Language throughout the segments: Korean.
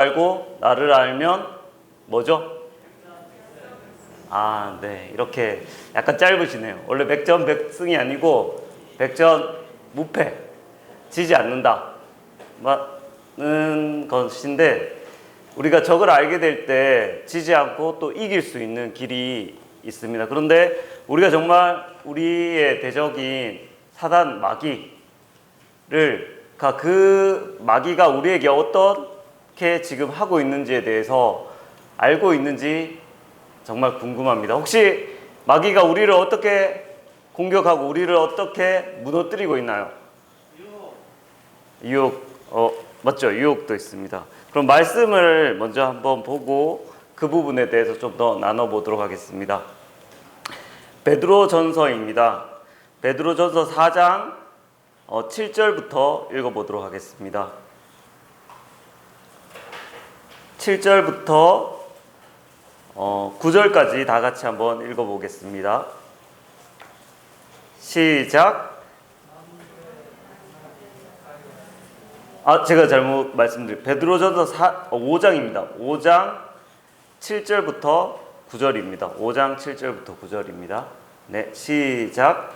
알고 나를 알면 뭐죠? 아, 네. 이렇게 약간 짧으시네요. 원래 백전백승이 아니고 백전무패, 지지 않는다 는 것인데, 우리가 적을 알게 될 때 지지 않고 또 이길 수 있는 길이 있습니다. 그런데 우리가 정말 우리의 대적인 사단 마귀를, 그 마귀가 우리에게 어떻게 지금 하고 있는지에 대해서 알고 있는지 정말 궁금합니다. 혹시 마귀가 우리를 어떻게 공격하고 우리를 어떻게 무너뜨리고 있나요? 유혹, 맞죠? 유혹도 있습니다. 그럼 말씀을 먼저 한번 보고 그 부분에 대해서 좀 더 나눠보도록 하겠습니다. 베드로전서입니다. 베드로전서 4장 7절부터 읽어보도록 하겠습니다. 7절부터 9절까지 다 같이 한번 읽어보겠습니다. 시작. 제가 잘못 말씀드렸어요. 베드로전서 5장입니다. 5장 7절부터 9절입니다. 5장 7절부터 9절입니다. 네, 시작.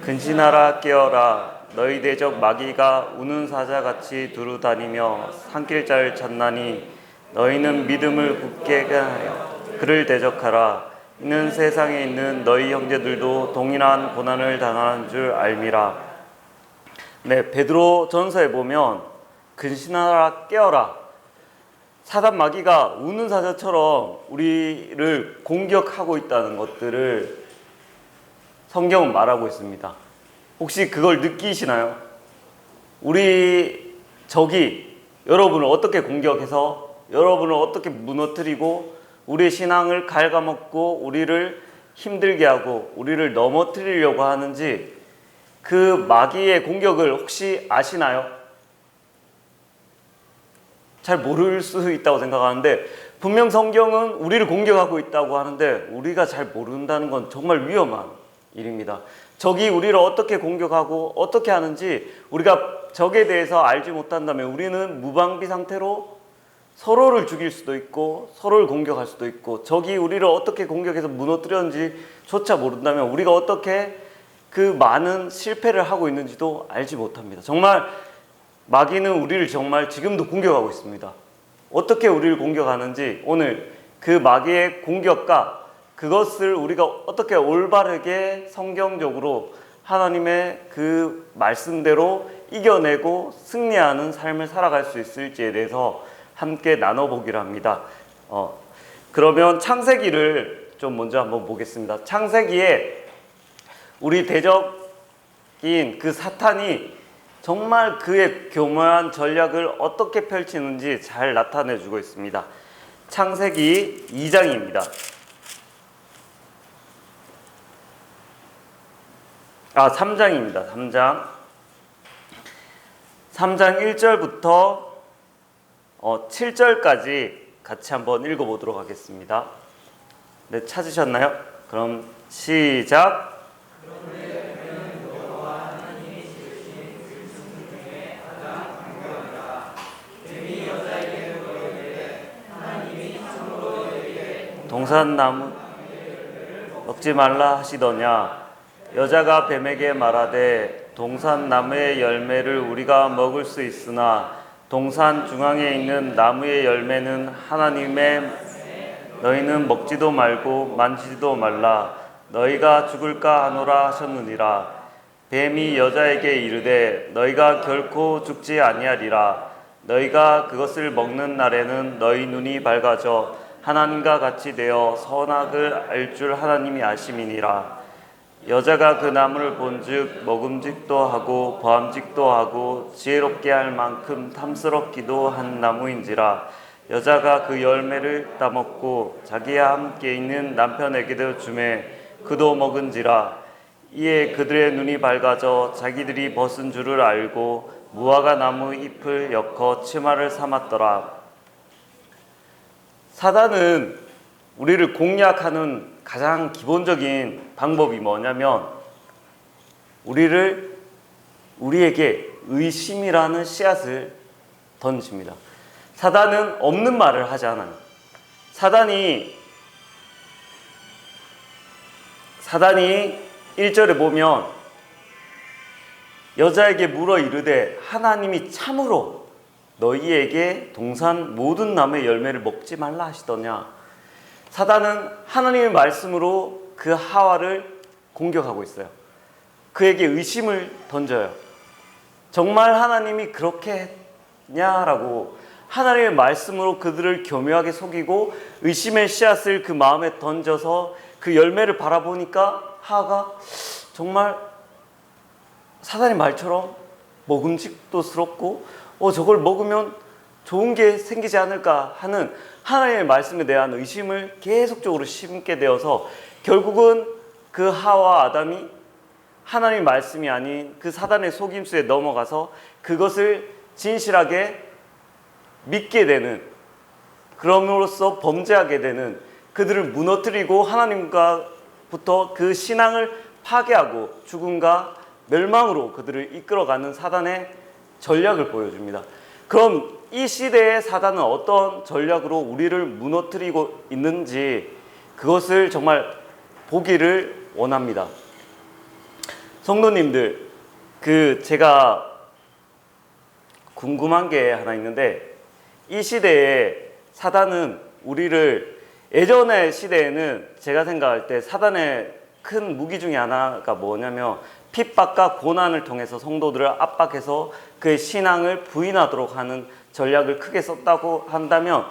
근신하라, 깨어라. 너희 대적 마귀가 우는 사자같이 두루 다니며 산길자를 찾나니 너희는 믿음을 굳게 하여 그를 대적하라. 이는 세상에 있는 너희 형제들도 동일한 고난을 당하는 줄 알미라. 네, 베드로 전서에 보면 근신하라, 깨어라. 사단 마귀가 우는 사자처럼 우리를 공격하고 있다는 것들을 성경은 말하고 있습니다. 혹시 그걸 느끼시나요? 우리 적이 여러분을 어떻게 공격해서 여러분을 어떻게 무너뜨리고 우리의 신앙을 갉아먹고 우리를 힘들게 하고 우리를 넘어뜨리려고 하는지, 그 마귀의 공격을 혹시 아시나요? 잘 모를 수 있다고 생각하는데, 분명 성경은 우리를 공격하고 있다고 하는데 우리가 잘 모른다는 건 정말 위험한 일입니다. 적이 우리를 어떻게 공격하고 어떻게 하는지 우리가 적에 대해서 알지 못한다면 우리는 무방비 상태로 서로를 죽일 수도 있고 서로를 공격할 수도 있고, 적이 우리를 어떻게 공격해서 무너뜨렸는지조차 모른다면 우리가 어떻게 그 많은 실패를 하고 있는지도 알지 못합니다. 정말 마귀는 우리를 정말 지금도 공격하고 있습니다. 어떻게 우리를 공격하는지, 오늘 그 마귀의 공격과 그것을 우리가 어떻게 올바르게 성경적으로 하나님의 그 말씀대로 이겨내고 승리하는 삶을 살아갈 수 있을지에 대해서 함께 나눠보기로 합니다. 그러면 창세기를 좀 먼저 한번 보겠습니다. 창세기에 우리 대적인 그 사탄이 정말 그의 교묘한 전략을 어떻게 펼치는지 잘 나타내주고 있습니다. 창세기 2장입니다. 3장입니다. 3장 1절부터 7절까지 같이 한번 읽어보도록 하겠습니다. 네, 찾으셨나요? 그럼 시작. 동산나무 먹지 말라 하시더냐. 여자가 뱀에게 말하되 동산나무의 열매를 우리가 먹을 수 있으나 동산 중앙에 있는 나무의 열매는 하나님의, 너희는 먹지도 말고 만지지도 말라. 너희가 죽을까 하노라 하셨느니라. 뱀이 여자에게 이르되 너희가 결코 죽지 아니하리라. 너희가 그것을 먹는 날에는 너희 눈이 밝아져 하나님과 같이 되어 선악을 알 줄 하나님이 아심이니라. 여자가 그 나무를 본즉 먹음직도 하고 보암직도 하고 지혜롭게 할 만큼 탐스럽기도 한 나무인지라. 여자가 그 열매를 따먹고 자기와 함께 있는 남편에게도 주매 그도 먹은지라. 이에 그들의 눈이 밝아져 자기들이 벗은 줄을 알고 무화과 나무 잎을 엮어 치마를 삼았더라. 사단은 우리를 공략하는 가장 기본적인 방법이 뭐냐면 우리를 우리에게 의심이라는 씨앗을 던집니다. 사단은 없는 말을 하지 않아요. 사단이 1절에 보면 여자에게 물어 이르되 하나님이 참으로 너희에게 동산 모든 나무의 열매를 먹지 말라 하시더냐. 사단은 하나님의 말씀으로 그 하와를 공격하고 있어요. 그에게 의심을 던져요. 정말 하나님이 그렇게 했냐라고 하나님의 말씀으로 그들을 교묘하게 속이고 의심의 씨앗을 그 마음에 던져서 그 열매를 바라보니까 하와가 정말 사단의 말처럼 먹음직도스럽고 저걸 먹으면 좋은 게 생기지 않을까 하는 하나님의 말씀에 대한 의심을 계속적으로 심게 되어서 결국은 그 하와 아담이 하나님의 말씀이 아닌 그 사단의 속임수에 넘어가서 그것을 진실하게 믿게 되는, 그럼으로써 범죄하게 되는, 그들을 무너뜨리고 하나님과부터 그 신앙을 파괴하고 죽음과 멸망으로 그들을 이끌어가는 사단의 전략을 보여줍니다. 그럼 이 시대의 사단은 어떤 전략으로 우리를 무너뜨리고 있는지 그것을 정말 보기를 원합니다. 성도님들, 제가 궁금한 게 하나 있는데, 이 시대에 사단은 우리를, 예전의 시대에는 제가 생각할 때 사단의 큰 무기 중에 하나가 뭐냐면 핍박과 고난을 통해서 성도들을 압박해서 그의 신앙을 부인하도록 하는 전략을 크게 썼다고 한다면,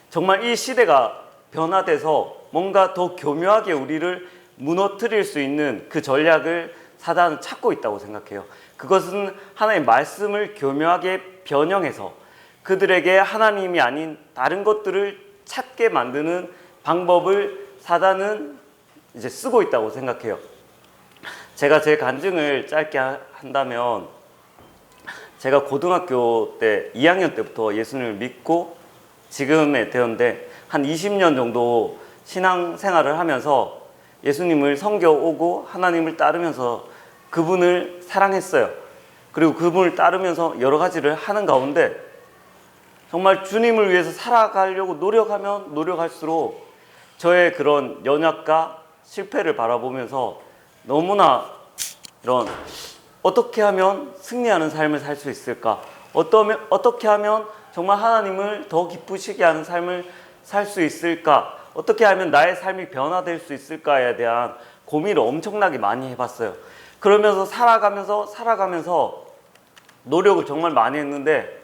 정말 이 시대가 변화돼서 뭔가 더 교묘하게 우리를 무너뜨릴 수 있는 그 전략을 사단은 찾고 있다고 생각해요. 그것은 하나님의 말씀을 교묘하게 변형해서 그들에게 하나님이 아닌 다른 것들을 찾게 만드는 방법을 사단은 이제 쓰고 있다고 생각해요. 제가 제 간증을 짧게 한다면, 제가 고등학교 때 2학년 때부터 예수님을 믿고 지금에 되었는데 한 20년 정도 신앙생활을 하면서 예수님을 섬겨오고 하나님을 따르면서 그분을 사랑했어요. 그리고 그분을 따르면서 여러 가지를 하는 가운데 정말 주님을 위해서 살아가려고 노력하면 노력할수록 저의 그런 연약과 실패를 바라보면서 너무나 이런, 어떻게 하면 승리하는 삶을 살 수 있을까? 어떻게 하면 정말 하나님을 더 기쁘시게 하는 삶을 살 수 있을까? 어떻게 하면 나의 삶이 변화될 수 있을까에 대한 고민을 엄청나게 많이 해봤어요. 그러면서 살아가면서 노력을 정말 많이 했는데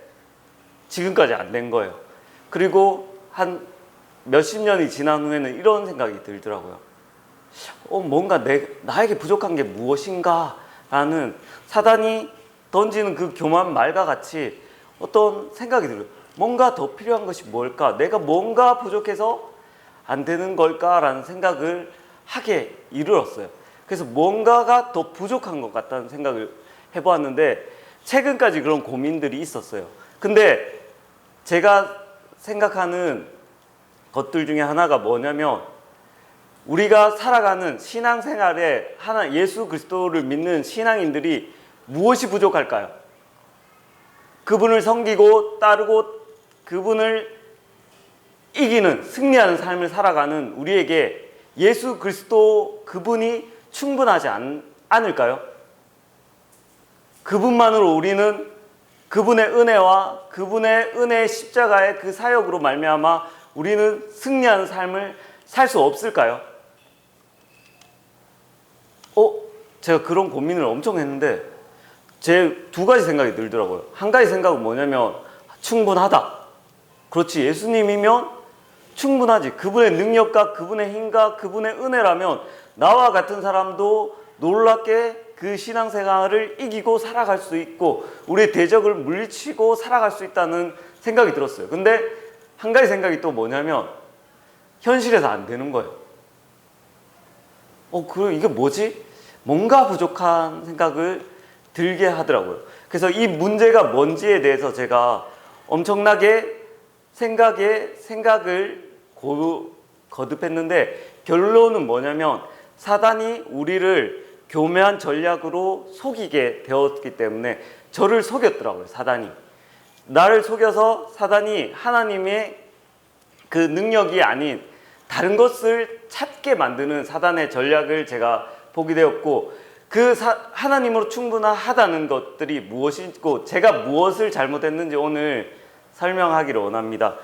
지금까지 안 된 거예요. 그리고 한 몇십 년이 지난 후에는 이런 생각이 들더라고요. 뭔가 나에게 부족한 게 무엇인가 라는 사단이 던지는 그 교만 말과 같이 어떤 생각이 들어요. 뭔가 더 필요한 것이 뭘까? 내가 뭔가 부족해서 안 되는 걸까라는 생각을 하게 이르렀어요. 그래서 뭔가가 더 부족한 것 같다는 생각을 해보았는데 최근까지 그런 고민들이 있었어요. 근데 제가 생각하는 것들 중에 하나가 뭐냐면, 우리가 살아가는 신앙생활에 예수 그리스도를 믿는 신앙인들이 무엇이 부족할까요? 그분을 섬기고 따르고 그분을 이기는, 승리하는 삶을 살아가는 우리에게 예수 그리스도 그분이 충분하지 않을까요? 그분만으로 우리는 그분의 은혜와 그분의 은혜의 십자가의 그 사역으로 말미암아 우리는 승리하는 삶을 살 수 없을까요? 제가 그런 고민을 엄청 했는데 제 두 가지 생각이 들더라고요. 한 가지 생각은 뭐냐면, 충분하다. 그렇지, 예수님이면 충분하지. 그분의 능력과 그분의 힘과 그분의 은혜라면 나와 같은 사람도 놀랍게 그 신앙생활을 이기고 살아갈 수 있고 우리의 대적을 물리치고 살아갈 수 있다는 생각이 들었어요. 근데 한 가지 생각이 또 뭐냐면, 현실에서 안 되는 거예요. 이게 뭐지? 뭔가 부족한 생각을 들게 하더라고요. 그래서 이 문제가 뭔지에 대해서 제가 엄청나게 생각을 거듭했는데 결론은 뭐냐면, 사단이 우리를 교묘한 전략으로 속이게 되었기 때문에 저를 속였더라고요, 사단이. 나를 속여서 사단이 하나님의 그 능력이 아닌 다른 것을 찾게 만드는 사단의 전략을 제가 보게 되었고, 그 하나님으로 충분하다는 것들이 무엇이고 제가 무엇을 잘못했는지 오늘 설명하기를 원합니다.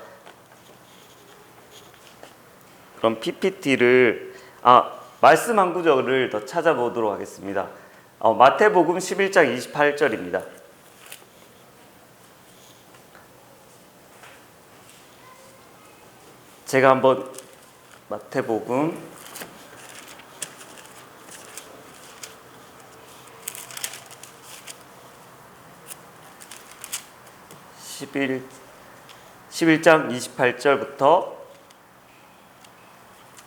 그럼 PPT를 말씀 한 구절을 더 찾아보도록 하겠습니다. 마태복음 11장 28절입니다. 제가 한번 마태복음 11장 28절부터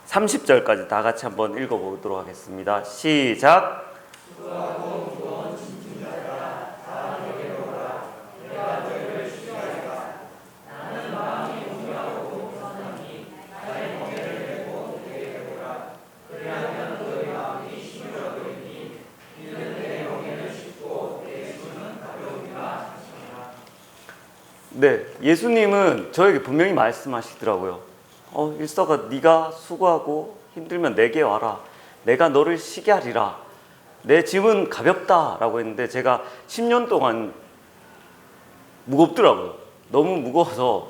30절까지 다 같이 한번 읽어보도록 하겠습니다. 시작! 네, 예수님은 저에게 분명히 말씀하시더라고요. 일서가 네가 수고하고 힘들면 내게 와라. 내가 너를 쉬게 하리라. 내 짐은 가볍다라고 했는데 제가 10년 동안 무겁더라고요. 너무 무거워서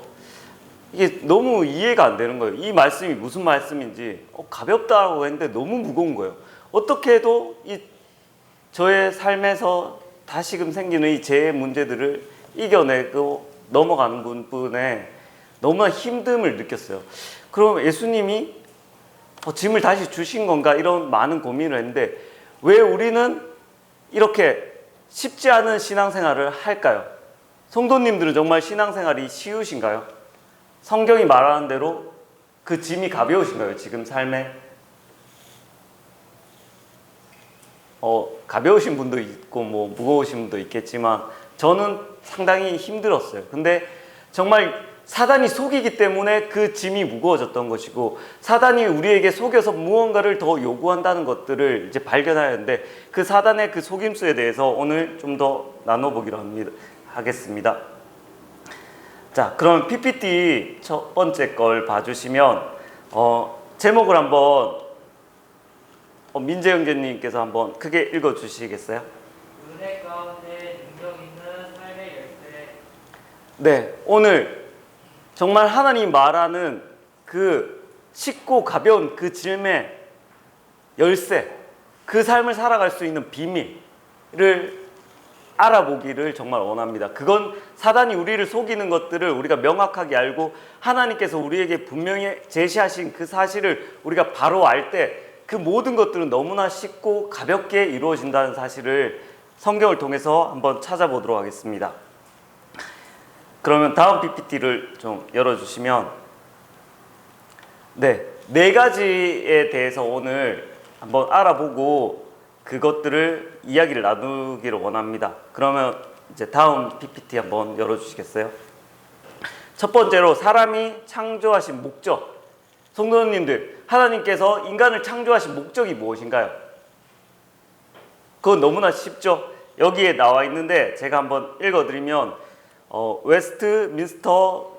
이게 너무 이해가 안 되는 거예요. 이 말씀이 무슨 말씀인지 가볍다고 했는데 너무 무거운 거예요. 어떻게 해도 저의 삶에서 다시금 생기는 이 재해 문제들을 이겨내고 넘어가는 부분에 너무나 힘듦을 느꼈어요. 그럼 예수님이 짐을 다시 주신 건가 이런 많은 고민을 했는데 왜 우리는 이렇게 쉽지 않은 신앙생활을 할까요? 성도님들은 정말 신앙생활이 쉬우신가요? 성경이 말하는 대로 그 짐이 가벼우신가요? 지금 삶에 가벼우신 분도 있고 무거우신 분도 있겠지만 저는 상당히 힘들었어요. 근데 정말 사단이 속이기 때문에 그 짐이 무거워졌던 것이고, 사단이 우리에게 속여서 무언가를 더 요구한다는 것들을 이제 발견하였는데, 그 사단의 그 속임수에 대해서 오늘 좀 더 나눠보기로 하겠습니다. 자, 그럼 PPT 첫 번째 걸 봐주시면 제목을 한번 민재 형제님께서 한번 크게 읽어주시겠어요? 은혜 가운데 능력 있는 삶의 열쇠. 네, 오늘 정말 하나님 말하는 그 쉽고 가벼운 그 짐의 열쇠, 그 삶을 살아갈 수 있는 비밀을 알아보기를 정말 원합니다. 그건 사단이 우리를 속이는 것들을 우리가 명확하게 알고 하나님께서 우리에게 분명히 제시하신 그 사실을 우리가 바로 알 때 그 모든 것들은 너무나 쉽고 가볍게 이루어진다는 사실을 성경을 통해서 한번 찾아보도록 하겠습니다. 그러면 다음 PPT를 좀 열어주시면, 네 가지에 대해서 오늘 한번 알아보고 그것들을 이야기를 나누기를 원합니다. 그러면 이제 다음 PPT 한번 열어주시겠어요? 첫 번째로 사람이 창조하신 목적. 성도님들, 하나님께서 인간을 창조하신 목적이 무엇인가요? 그건 너무나 쉽죠? 여기에 나와 있는데 제가 한번 읽어드리면 웨스트민스터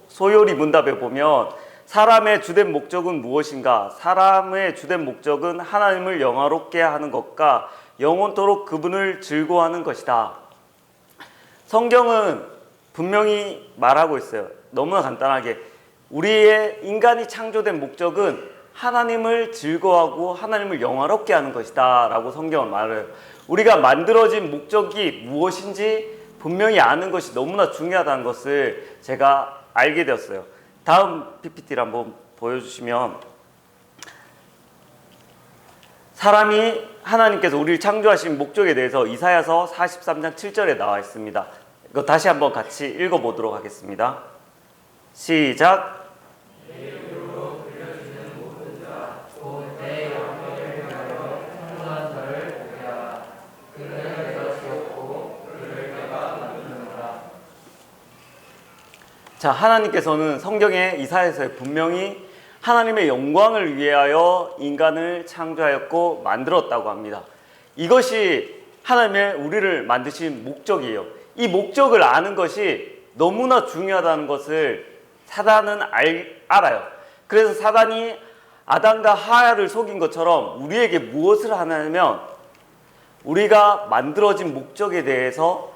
소요리 문답에 보면 사람의 주된 목적은 무엇인가? 사람의 주된 목적은 하나님을 영화롭게 하는 것과 영원토록 그분을 즐거워하는 것이다. 성경은 분명히 말하고 있어요. 너무나 간단하게 우리의 인간이 창조된 목적은 하나님을 즐거워하고 하나님을 영화롭게 하는 것이다 라고 성경은 말해요. 우리가 만들어진 목적이 무엇인지 분명히 아는 것이 너무나 중요하다는 것을 제가 알게 되었어요. 다음 PPT를 한번 보여주시면, 사람이 하나님께서 우리를 창조하신 목적에 대해서 이사야서 43장 7절에 나와 있습니다. 이거 다시 한번 같이 읽어보도록 하겠습니다. 시작! 자, 하나님께서는 성경의 이사야서에 분명히 하나님의 영광을 위하여 인간을 창조하였고 만들었다고 합니다. 이것이 하나님의 우리를 만드신 목적이에요. 이 목적을 아는 것이 너무나 중요하다는 것을 사단은 알아요. 그래서 사단이 아담과 하와를 속인 것처럼 우리에게 무엇을 하냐면 우리가 만들어진 목적에 대해서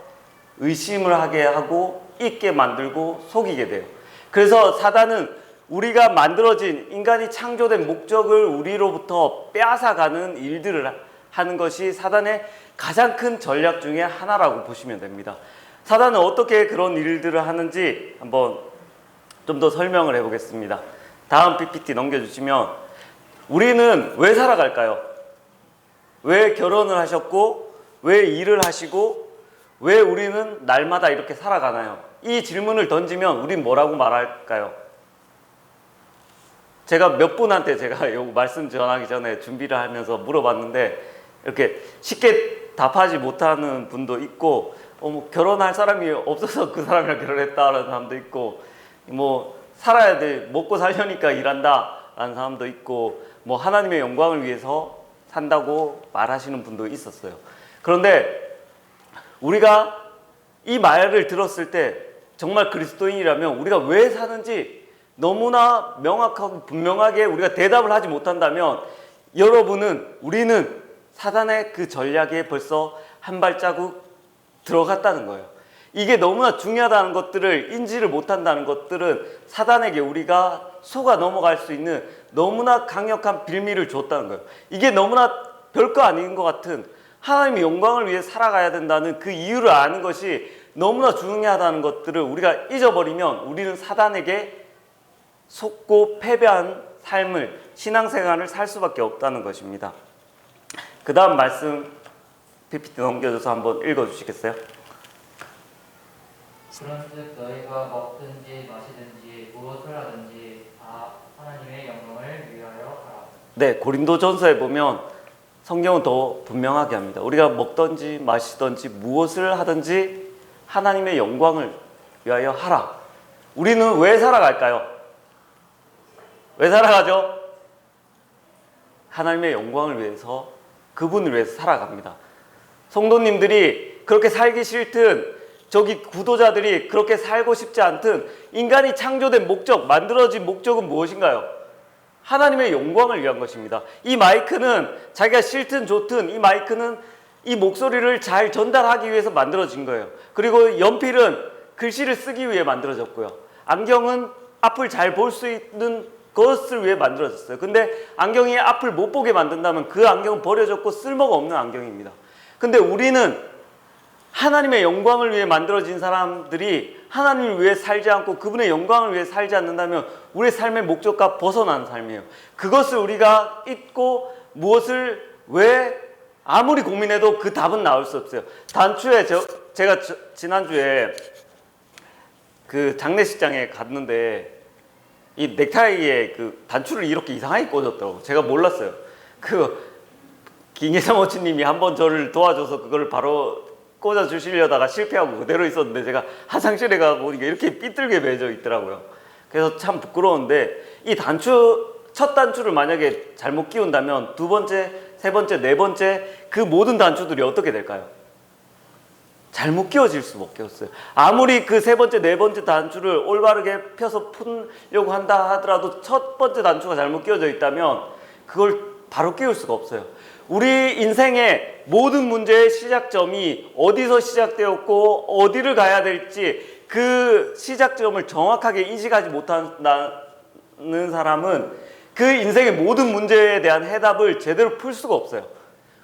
의심을 하게 하고 잊게 만들고 속이게 돼요. 그래서 사단은 우리가 만들어진 인간이 창조된 목적을 우리로부터 빼앗아가는 일들을 하는 것이 사단의 가장 큰 전략 중에 하나라고 보시면 됩니다. 사단은 어떻게 그런 일들을 하는지 한번 좀 더 설명을 해보겠습니다. 다음 PPT 넘겨주시면 우리는 왜 살아갈까요? 왜 결혼을 하셨고 왜 일을 하시고 왜 우리는 날마다 이렇게 살아가나요? 이 질문을 던지면 우린 뭐라고 말할까요? 제가 몇 분한테 제가 요 말씀 전하기 전에 준비를 하면서 물어봤는데 이렇게 쉽게 답하지 못하는 분도 있고 뭐 결혼할 사람이 없어서 그 사람이랑 결혼했다라는 사람도 있고 뭐 살아야 돼 먹고 살려니까 일한다라는 사람도 있고 뭐 하나님의 영광을 위해서 산다고 말하시는 분도 있었어요. 그런데 우리가 이 말을 들었을 때 정말 그리스도인이라면 우리가 왜 사는지 너무나 명확하고 분명하게 우리가 대답을 하지 못한다면 우리는 사단의 그 전략에 벌써 한 발자국 들어갔다는 거예요. 이게 너무나 중요하다는 것들을 인지를 못한다는 것들은 사단에게 우리가 속아 넘어갈 수 있는 너무나 강력한 빌미를 줬다는 거예요. 이게 너무나 별거 아닌 것 같은 하나님의 영광을 위해 살아가야 된다는 그 이유를 아는 것이 너무나 중요하다는 것들을 우리가 잊어버리면 우리는 사단에게 속고 패배한 삶을 신앙생활을 살 수밖에 없다는 것입니다. 그 다음 말씀 PPT 넘겨줘서 한번 읽어주시겠어요? 그런즉 너희가 먹든지 마시든지 무엇을 하든지 다 하나님의 영광을 위하여 하라. 네, 고린도전서에 보면 성경은 더 분명하게 합니다. 우리가 먹든지 마시든지 무엇을 하든지 하나님의 영광을 위하여 하라. 우리는 왜 살아갈까요? 왜 살아가죠? 하나님의 영광을 위해서, 그분을 위해서 살아갑니다. 성도님들이 그렇게 살기 싫든 저기 구도자들이 그렇게 살고 싶지 않든 인간이 창조된 목적, 만들어진 목적은 무엇인가요? 하나님의 영광을 위한 것입니다. 이 마이크는 자기가 싫든 좋든 이 마이크는 이 목소리를 잘 전달하기 위해서 만들어진 거예요. 그리고 연필은 글씨를 쓰기 위해 만들어졌고요. 안경은 앞을 잘 볼 수 있는 것을 위해 만들어졌어요. 근데 안경이 앞을 못 보게 만든다면 그 안경은 버려졌고 쓸모가 없는 안경입니다. 근데 우리는 하나님의 영광을 위해 만들어진 사람들이 하나님을 위해 살지 않고 그분의 영광을 위해 살지 않는다면 우리의 삶의 목적과 벗어난 삶이에요. 그것을 우리가 잊고 무엇을 왜 아무리 고민해도 그 답은 나올 수 없어요. 단추에 제가 지난주에 그 장례식장에 갔는데 이 넥타이에 그 단추를 이렇게 이상하게 꽂았더라고요. 제가 몰랐어요. 김예성 어치님이 한번 저를 도와줘서 그걸 바로 꽂아 주시려다가 실패하고 그대로 있었는데 제가 화장실에 가보니까 이렇게 삐뚤게 매져 있더라고요. 그래서 참 부끄러운데 이 첫 단추를 만약에 잘못 끼운다면 두 번째, 세 번째, 네 번째 그 모든 단추들이 어떻게 될까요? 잘못 끼워질 수밖에 없어요. 아무리 그 세 번째, 네 번째 단추를 올바르게 펴서 풀려고 한다 하더라도 첫 번째 단추가 잘못 끼워져 있다면 그걸 바로 끼울 수가 없어요. 우리 인생의 모든 문제의 시작점이 어디서 시작되었고 어디를 가야 될지 그 시작점을 정확하게 인식하지 못하는 사람은 그 인생의 모든 문제에 대한 해답을 제대로 풀 수가 없어요.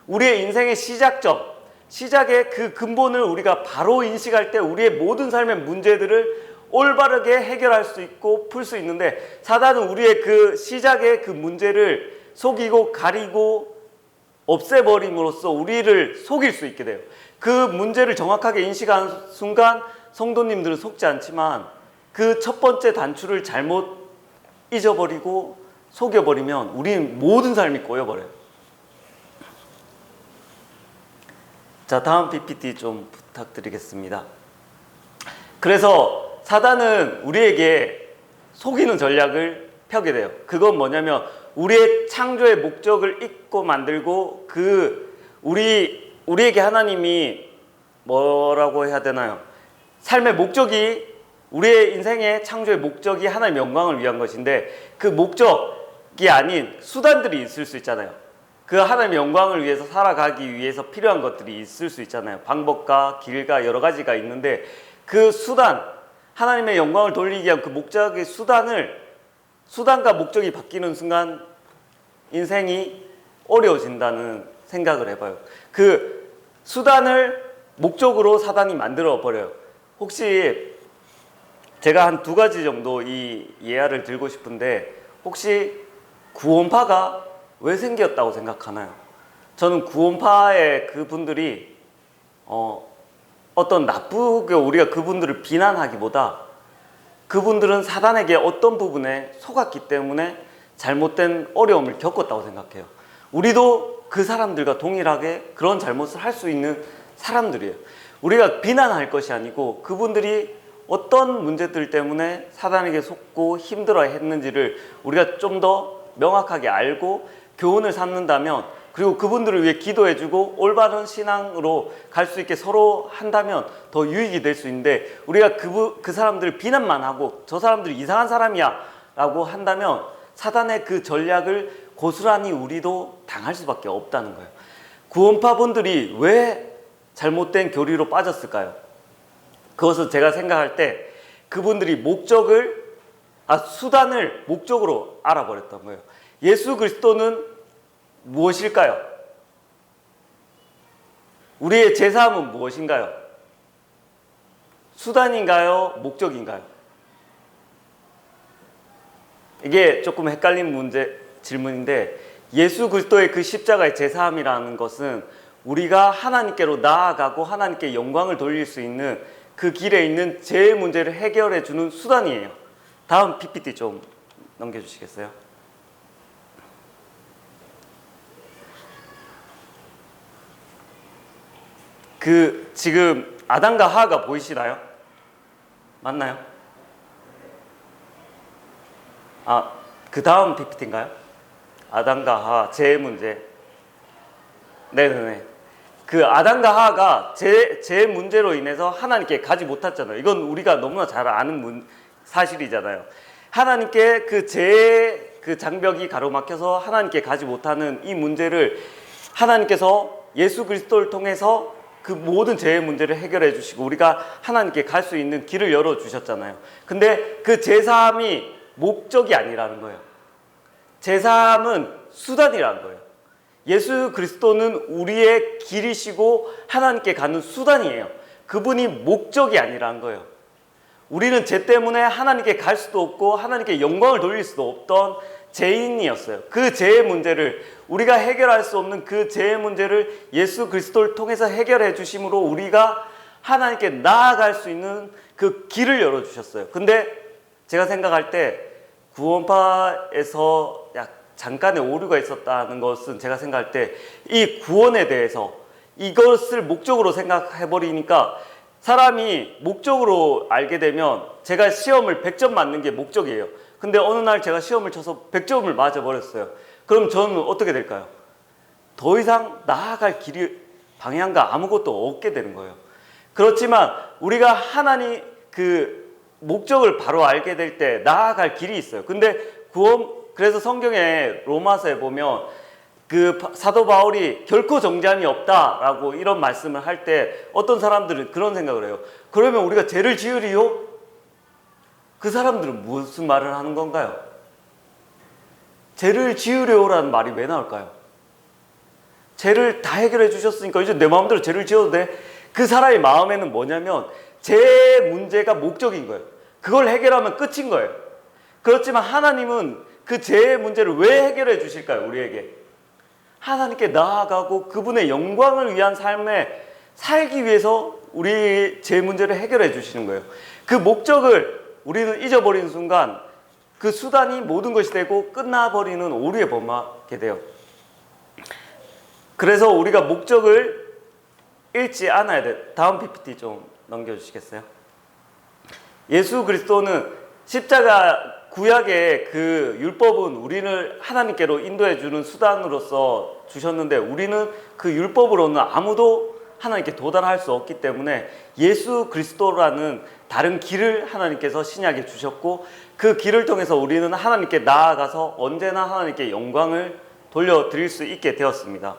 우리의 인생의 시작점, 시작의 그 근본을 우리가 바로 인식할 때 우리의 모든 삶의 문제들을 올바르게 해결할 수 있고 풀 수 있는데 사단은 우리의 그 시작의 그 문제를 속이고 가리고 없애버림으로써 우리를 속일 수 있게 돼요. 그 문제를 정확하게 인식한 순간 성도님들은 속지 않지만 그 첫 번째 단추를 잘못 잊어버리고 속여버리면 우리는 모든 삶이 꼬여버려요. 자, 다음 PPT 좀 부탁드리겠습니다. 그래서 사단은 우리에게 속이는 전략을 펴게 돼요. 그건 뭐냐면 우리의 창조의 목적을 잊고 만들고 우리에게 하나님이 뭐라고 해야 되나요? 삶의 목적이 우리의 인생의 창조의 목적이 하나님의 영광을 위한 것인데 그 목적이 아닌 수단들이 있을 수 있잖아요. 그 하나님의 영광을 위해서 살아가기 위해서 필요한 것들이 있을 수 있잖아요. 방법과 길과 여러 가지가 있는데 그 수단, 하나님의 영광을 돌리기 위한 그 목적의 수단과 목적이 바뀌는 순간 인생이 어려워진다는 생각을 해봐요. 그 수단을 목적으로 사단이 만들어 버려요. 혹시 제가 한 2가지 정도 이 예화를 들고 싶은데 혹시 구원파가 왜 생겼다고 생각하나요? 저는 구원파의 그분들이 어떤 나쁘게 우리가 그분들을 비난하기보다 그분들은 사단에게 어떤 부분에 속았기 때문에 잘못된 어려움을 겪었다고 생각해요. 우리도 그 사람들과 동일하게 그런 잘못을 할 수 있는 사람들이에요. 우리가 비난할 것이 아니고 그분들이 어떤 문제들 때문에 사단에게 속고 힘들어 했는지를 우리가 좀 더 명확하게 알고 교훈을 삼는다면 그리고 그분들을 위해 기도해주고 올바른 신앙으로 갈 수 있게 서로 한다면 더 유익이 될 수 있는데 우리가 그 사람들을 비난만 하고 저 사람들이 이상한 사람이야 라고 한다면 사단의 그 전략을 고스란히 우리도 당할 수밖에 없다는 거예요. 구원파분들이 왜 잘못된 교리로 빠졌을까요? 그것을 제가 생각할 때 그분들이 수단을 목적으로 알아버렸던 거예요. 예수 그리스도는 무엇일까요? 우리의 제사함은 무엇인가요? 수단인가요? 목적인가요? 이게 조금 헷갈린 질문인데 예수 그리스도의 그 십자가의 제사함이라는 것은 우리가 하나님께로 나아가고 하나님께 영광을 돌릴 수 있는 그 길에 있는 죄의 문제를 해결해 주는 수단이에요. 다음 PPT 좀 넘겨주시겠어요? 지금 아담과 하와가 보이시나요? 맞나요? 그 다음 PPT인가요? 아담과 하와, 죄의 문제. 네네네. 그 아담과 하와가 죄의 문제로 인해서 하나님께 가지 못했잖아요. 이건 우리가 너무나 잘 아는 사실이잖아요. 하나님께 그 죄의 그 장벽이 가로막혀서 하나님께 가지 못하는 이 문제를 하나님께서 예수 그리스도를 통해서 그 모든 죄의 문제를 해결해 주시고 우리가 하나님께 갈 수 있는 길을 열어주셨잖아요. 근데 그 제사함이 목적이 아니라는 거예요. 제사함은 수단이라는 거예요. 예수 그리스도는 우리의 길이시고 하나님께 가는 수단이에요. 그분이 목적이 아니라는 거예요. 우리는 죄 때문에 하나님께 갈 수도 없고 하나님께 영광을 돌릴 수도 없던 죄인이었어요. 그 죄의 문제를 우리가 해결할 수 없는 그 죄의 문제를 예수 그리스도를 통해서 해결해 주심으로 우리가 하나님께 나아갈 수 있는 그 길을 열어주셨어요. 근데 제가 생각할 때 구원파에서 잠깐의 오류가 있었다는 것은 제가 생각할 때 이 구원에 대해서 이것을 목적으로 생각해버리니까 사람이 목적으로 알게 되면 제가 시험을 100점 맞는 게 목적이에요. 근데 어느 날 제가 시험을 쳐서 100점을 맞아버렸어요. 그럼 저는 어떻게 될까요? 더 이상 나아갈 방향과 아무것도 없게 되는 거예요. 그렇지만 우리가 하나님 그 목적을 바로 알게 될 때 나아갈 길이 있어요. 근데 그래서 성경에 로마서에 보면 그 사도 바울이 결코 정죄함이 없다라고 이런 말씀을 할 때 어떤 사람들은 그런 생각을 해요. 그러면 우리가 죄를 지으리요? 그 사람들은 무슨 말을 하는 건가요? 죄를 지으려라는 말이 왜 나올까요? 죄를 다 해결해 주셨으니까 이제 내 마음대로 죄를 지어도 돼. 그 사람의 마음에는 뭐냐면 죄 문제가 목적인 거예요. 그걸 해결하면 끝인 거예요. 그렇지만 하나님은 그 죄의 문제를 왜 해결해 주실까요? 우리에게 하나님께 나아가고 그분의 영광을 위한 삶에 살기 위해서 우리 죄 문제를 해결해 주시는 거예요. 그 목적을 우리는 잊어버리는 순간 그 수단이 모든 것이 되고 끝나버리는 오류에 범하게 돼요. 그래서 우리가 목적을 잃지 않아야 돼요. 다음 PPT 좀 넘겨주시겠어요? 예수 그리스도는 십자가 구약의 그 율법은 우리를 하나님께로 인도해 주는 수단으로서 주셨는데 우리는 그 율법으로는 아무도 하나님께 도달할 수 없기 때문에 예수 그리스도라는 다른 길을 하나님께서 신약에 주셨고 그 길을 통해서 우리는 하나님께 나아가서 언제나 하나님께 영광을 돌려드릴 수 있게 되었습니다.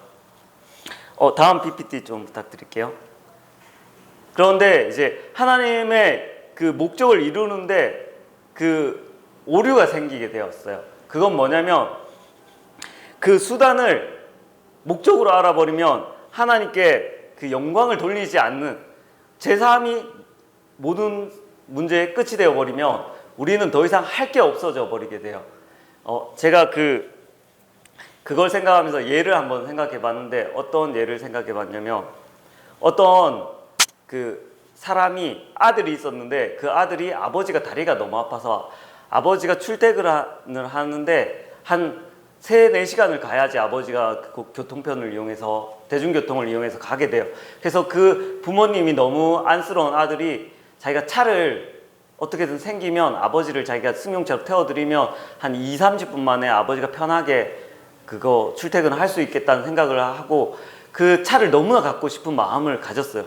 다음 PPT 좀 부탁드릴게요. 그런데 이제 하나님의 그 목적을 이루는데 그 오류가 생기게 되었어요. 그건 뭐냐면 그 수단을 목적으로 알아버리면 하나님께 그 영광을 돌리지 않는 제사함이 모든 문제의 끝이 되어버리면 우리는 더 이상 할 게 없어져 버리게 돼요. 제가 그걸 생각하면서 예를 한번 생각해 봤는데 어떤 예를 생각해 봤냐면 어떤 그 사람이 아들이 있었는데 그 아들이 아버지가 다리가 너무 아파서 아버지가 출퇴근을 하는데 한 3-4시간을 가야지 아버지가 그 교통편을 이용해서 대중교통을 이용해서 가게 돼요. 그래서 그 부모님이 너무 안쓰러운 아들이 자기가 차를 어떻게든 생기면 아버지를 자기가 승용차로 태워드리면 한 2-30분 만에 아버지가 편하게 그거 출퇴근을 할 수 있겠다는 생각을 하고 그 차를 너무나 갖고 싶은 마음을 가졌어요.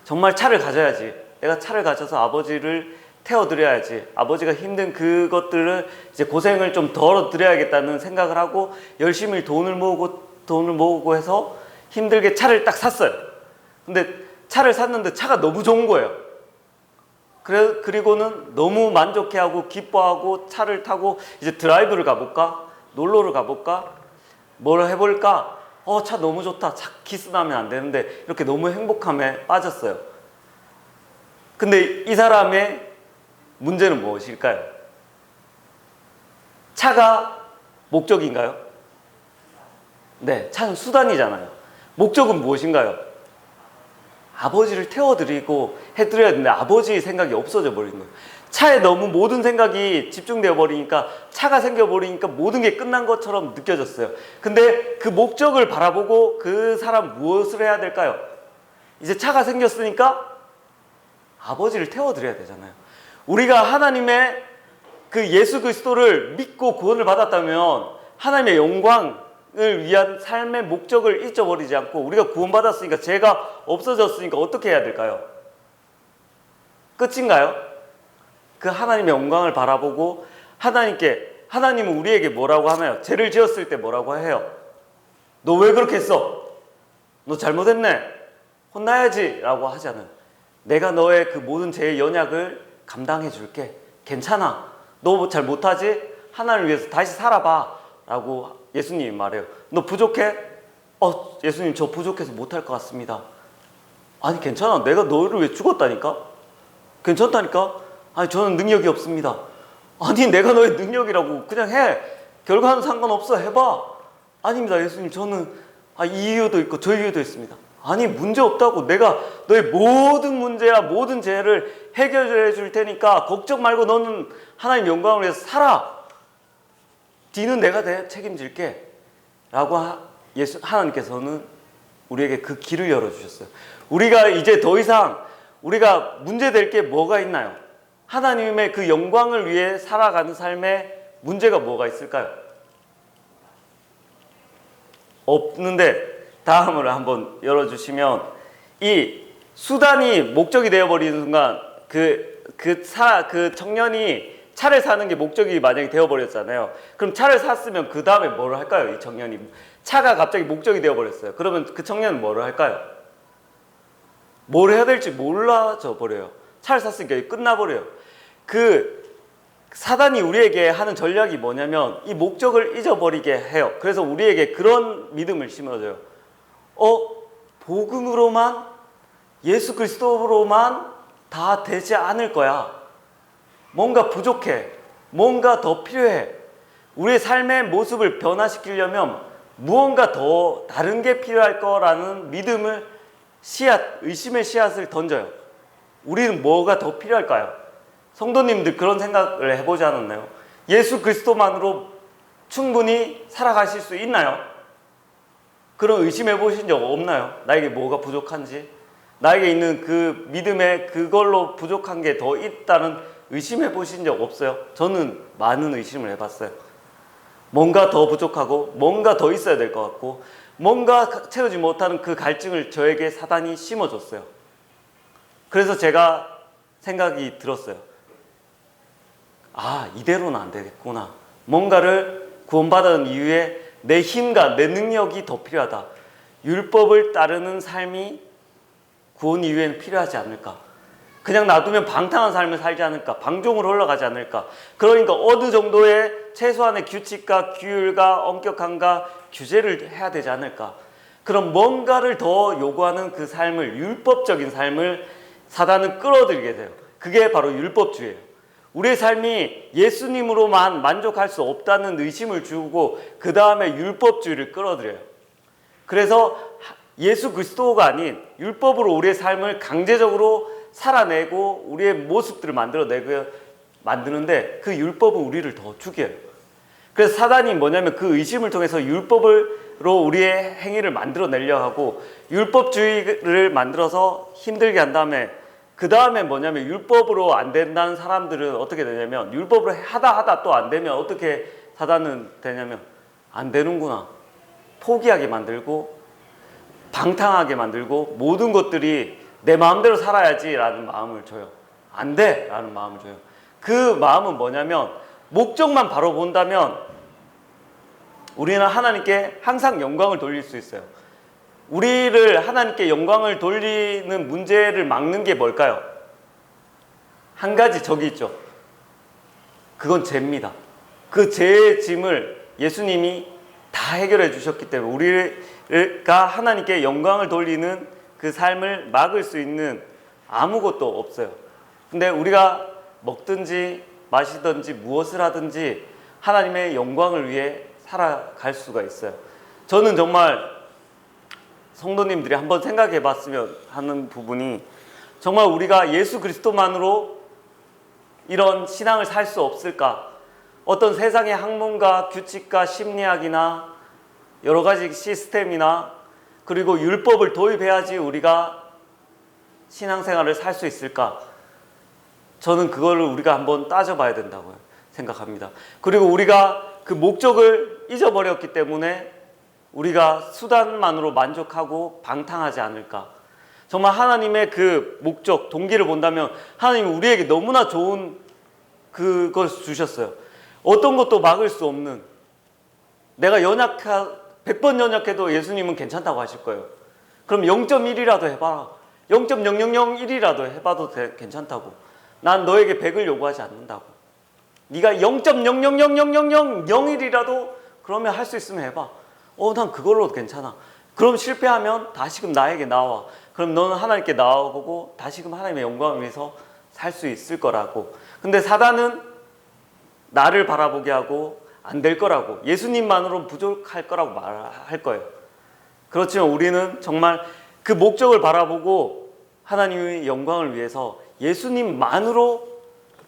정말 차를 가져야지. 내가 차를 가져서 아버지를 태워드려야지. 아버지가 힘든 그것들을 이제 고생을 좀 덜어드려야겠다는 생각을 하고 열심히 돈을 모으고 해서 힘들게 차를 딱 샀어요. 근데 차를 샀는데 차가 너무 좋은 거예요. 그리고는 너무 만족해하고 기뻐하고 차를 타고 이제 드라이브를 가볼까? 놀러를 가볼까? 뭘 해볼까? 차 너무 좋다. 차 키스나면 안 되는데 이렇게 너무 행복함에 빠졌어요. 근데 이 사람의 문제는 무엇일까요? 차가 목적인가요? 네, 차는 수단이잖아요. 목적은 무엇인가요? 아버지를 태워드리고 해드려야 되는데 아버지의 생각이 없어져 버린 거예요. 차에 너무 모든 생각이 집중되어 버리니까 차가 생겨 버리니까 모든 게 끝난 것처럼 느껴졌어요. 근데 그 목적을 바라보고 그 사람 무엇을 해야 될까요? 이제 차가 생겼으니까 아버지를 태워드려야 되잖아요. 우리가 하나님의 그 예수 그리스도를 믿고 구원을 받았다면 하나님의 영광을 위한 삶의 목적을 잊어버리지 않고 우리가 구원받았으니까 죄가 없어졌으니까 어떻게 해야 될까요? 끝인가요? 그 하나님의 영광을 바라보고 하나님은 우리에게 뭐라고 하나요? 죄를 지었을 때 뭐라고 해요? 너 왜 그렇게 했어? 너 잘못했네. 혼나야지 라고 하잖아요. 내가 너의 그 모든 죄의 연약을 감당해 줄게. 괜찮아. 너 잘 못하지? 하나님을 위해서 다시 살아봐 라고 예수님이 말해요. 너 부족해? 예수님 저 부족해서 못할 것 같습니다. 아니 괜찮아. 내가 너를 위해 죽었다니까? 괜찮다니까? 아니 저는 능력이 없습니다. 아니 내가 너의 능력이라고 그냥 해. 결과는 상관없어. 해봐. 아닙니다 예수님 저는 이 이유도 있고 저 이유도 있습니다. 아니 문제 없다고. 내가 너의 모든 문제야 모든 죄를 해결해 줄 테니까 걱정 말고 너는 하나님 영광을 위해서 살아. 뒤는 내가 책임질게 라고 하나님께서는 우리에게 그 길을 열어주셨어요. 우리가 이제 더 이상 우리가 문제될 게 뭐가 있나요? 하나님의 그 영광을 위해 살아가는 삶에 문제가 뭐가 있을까요? 없는데 다음을 한번 열어주시면 이 수단이 목적이 되어버리는 순간 그 청년이 차를 사는 게 목적이 만약에 되어버렸잖아요. 그럼 차를 샀으면 그 다음에 뭐를 할까요? 이 청년이 차가 갑자기 목적이 되어버렸어요. 그러면 그 청년은 뭐를 할까요? 뭘 해야 될지 몰라져 버려요. 차를 샀으니까 끝나버려요. 그 사단이 우리에게 하는 전략이 뭐냐면 이 목적을 잊어버리게 해요. 그래서 우리에게 그런 믿음을 심어줘요. 복음으로만 예수 그리스도로만 다 되지 않을 거야. 뭔가 부족해. 뭔가 더 필요해. 우리의 삶의 모습을 변화시키려면 무언가 더 다른 게 필요할 거라는 믿음을 의심의 씨앗을 던져요. 우리는 뭐가 더 필요할까요? 성도님들 그런 생각을 해보지 않았나요? 예수 그리스도만으로 충분히 살아가실 수 있나요? 그런 의심해 보신 적 없나요? 나에게 뭐가 부족한지? 나에게 있는 그 믿음에 그걸로 부족한 게 더 있다는 의심해 보신 적 없어요? 저는 많은 의심을 해봤어요. 뭔가 더 부족하고 뭔가 더 있어야 될 것 같고 뭔가 채우지 못하는 그 갈증을 저에게 사단이 심어줬어요. 그래서 제가 생각이 들었어요. 아, 이대로는 안 되겠구나. 뭔가를 구원받은 이후에 내 힘과 내 능력이 더 필요하다. 율법을 따르는 삶이 구원 이후에는 필요하지 않을까. 그냥 놔두면 방탕한 삶을 살지 않을까. 방종으로 흘러가지 않을까. 그러니까 어느 정도의 최소한의 규칙과 규율과 엄격함과 규제를 해야 되지 않을까. 그럼 뭔가를 더 요구하는 그 삶을, 율법적인 삶을 사단은 끌어들이게 돼요. 그게 바로 율법주의예요. 우리의 삶이 예수님으로만 만족할 수 없다는 의심을 주고 그 다음에 율법주의를 끌어들여요. 그래서 예수 그리스도가 아닌 율법으로 우리의 삶을 강제적으로 살아내고 우리의 모습들을 만드는데 그 율법은 우리를 더 죽여요. 그래서 사단이 뭐냐면 그 의심을 통해서 율법으로 우리의 행위를 만들어내려 하고 율법주의를 만들어서 힘들게 한 다음에 그 다음에 뭐냐면 율법으로 안 된다는 사람들은 어떻게 되냐면 율법으로 하다 또 안 되면 어떻게 사단은 되냐면 안 되는구나. 포기하게 만들고 방탕하게 만들고 모든 것들이 내 마음대로 살아야지라는 마음을 줘요. 안 돼! 라는 마음을 줘요. 그 마음은 뭐냐면 목적만 바로 본다면 우리는 하나님께 항상 영광을 돌릴 수 있어요. 우리를 하나님께 영광을 돌리는 문제를 막는 게 뭘까요? 한 가지 적이 있죠. 그건 죄입니다. 그 죄의 짐을 예수님이 다 해결해 주셨기 때문에 우리가 하나님께 영광을 돌리는 그 삶을 막을 수 있는 아무것도 없어요. 근데 우리가 먹든지 마시든지 무엇을 하든지 하나님의 영광을 위해 살아갈 수가 있어요. 저는 정말 성도님들이 한번 생각해 봤으면 하는 부분이 정말 우리가 예수 그리스도만으로 이런 신앙을 살 수 없을까? 어떤 세상의 학문과 규칙과 심리학이나 여러 가지 시스템이나 그리고 율법을 도입해야지 우리가 신앙생활을 살 수 있을까? 저는 그거를 우리가 한번 따져봐야 된다고 생각합니다. 그리고 우리가 그 목적을 잊어버렸기 때문에 우리가 수단만으로 만족하고 방탕하지 않을까. 정말 하나님의 그 목적, 동기를 본다면 하나님은 우리에게 너무나 좋은 그걸 주셨어요. 어떤 것도 막을 수 없는, 내가 100번 연약해도 예수님은 괜찮다고 하실 거예요. 그럼 0.1이라도 해봐라. 0.0001이라도 해봐도 괜찮다고. 난 너에게 100을 요구하지 않는다고. 네가 0.00000001이라도 그러면 할 수 있으면 해봐. 난 그걸로 괜찮아. 그럼 실패하면 다시금 나에게 나와. 그럼 너는 하나님께 나와보고 다시금 하나님의 영광을 위해서 살 수 있을 거라고. 근데 사단은 나를 바라보게 하고 안 될 거라고, 예수님만으로는 부족할 거라고 말할 거예요. 그렇지만 우리는 정말 그 목적을 바라보고 하나님의 영광을 위해서 예수님만으로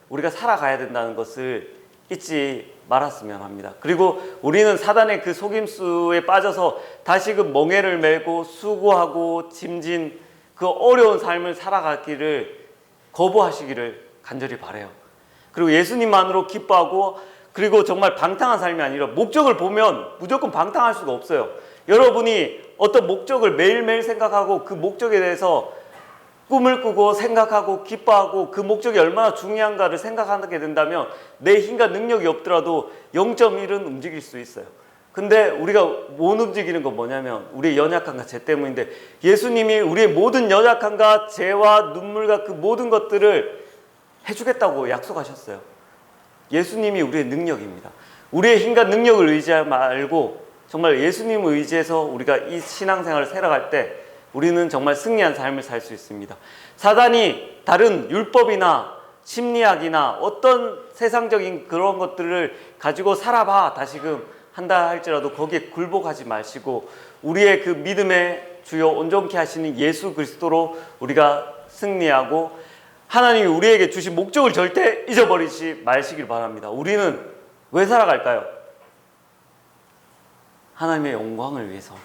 우리가 살아가야 된다는 것을 잊지 말았으면 합니다. 그리고 우리는 사단의 그 속임수에 빠져서 다시금 멍에를 메고 수고하고 짐진 그 어려운 삶을 살아가기를 거부하시기를 간절히 바라요. 그리고 예수님만으로 기뻐하고, 그리고 정말 방탕한 삶이 아니라 목적을 보면 무조건 방탕할 수가 없어요. 여러분이 어떤 목적을 매일매일 생각하고 그 목적에 대해서 꿈을 꾸고 생각하고 기뻐하고 그 목적이 얼마나 중요한가를 생각하게 된다면 내 힘과 능력이 없더라도 0.1은 움직일 수 있어요. 근데 우리가 못 움직이는 건 뭐냐면 우리의 연약함과 죄 때문인데, 예수님이 우리의 모든 연약함과 죄와 눈물과 그 모든 것들을 해주겠다고 약속하셨어요. 예수님이 우리의 능력입니다. 우리의 힘과 능력을 의지하지 말고 정말 예수님을 의지해서 우리가 이 신앙생활을 살아갈 때 우리는 정말 승리한 삶을 살 수 있습니다. 사단이 다른 율법이나 심리학이나 어떤 세상적인 그런 것들을 가지고 살아봐 다시금 한다 할지라도 거기에 굴복하지 마시고 우리의 그 믿음의 주요 온전케 하시는 예수 그리스도로 우리가 승리하고 하나님이 우리에게 주신 목적을 절대 잊어버리지 마시길 바랍니다. 우리는 왜 살아갈까요? 하나님의 영광을 위해서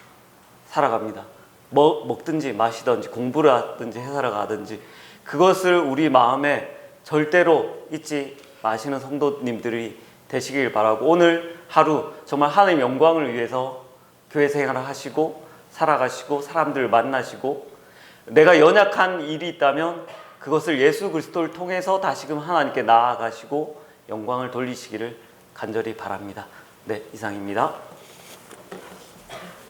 살아갑니다. 먹든지 마시든지 공부를 하든지 회사를 가든지 그것을 우리 마음에 절대로 잊지 마시는 성도님들이 되시길 바라고, 오늘 하루 정말 하나님 영광을 위해서 교회 생활을 하시고 살아가시고 사람들을 만나시고, 내가 연약한 일이 있다면 그것을 예수 그리스도를 통해서 다시금 하나님께 나아가시고 영광을 돌리시기를 간절히 바랍니다. 네, 이상입니다.